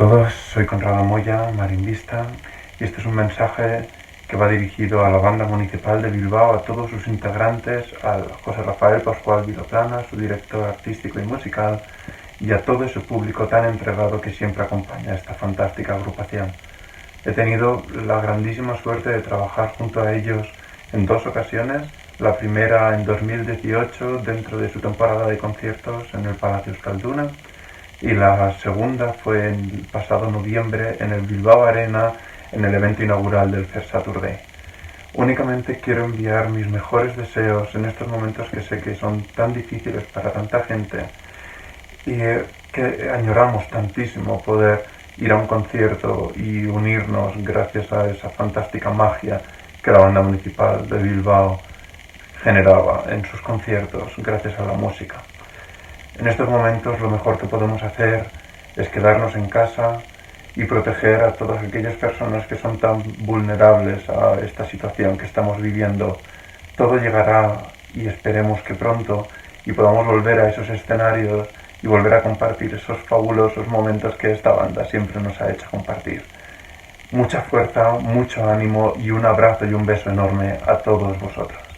todos, soy Conrado Moya, marimbista, y este es un mensaje que va dirigido a la Banda Municipal de Bilbao, a todos sus integrantes, a José Rafael Pascual Viloplana, su director artístico y musical, y a todo ese público tan entregado que siempre acompaña a esta fantástica agrupación. He tenido la grandísima suerte de trabajar junto a ellos en dos ocasiones, la primera en 2018 dentro de su temporada de conciertos en el Palacio Euskalduna, y la segunda fue el pasado noviembre en el Bilbao Arena en el evento inaugural del Fair Saturday. Únicamente quiero enviar mis mejores deseos en estos momentos que sé que son tan difíciles para tanta gente y que añoramos tantísimo poder ir a un concierto y unirnos gracias a esa fantástica magia que la Banda Municipal de Bilbao generaba en sus conciertos gracias a la música. En estos momentos lo mejor que podemos hacer es quedarnos en casa y proteger a todas aquellas personas que son tan vulnerables a esta situación que estamos viviendo. Todo llegará y esperemos que pronto y podamos volver a esos escenarios y volver a compartir esos fabulosos momentos que esta banda siempre nos ha hecho compartir. Mucha fuerza, mucho ánimo y un abrazo y un beso enorme a todos vosotros.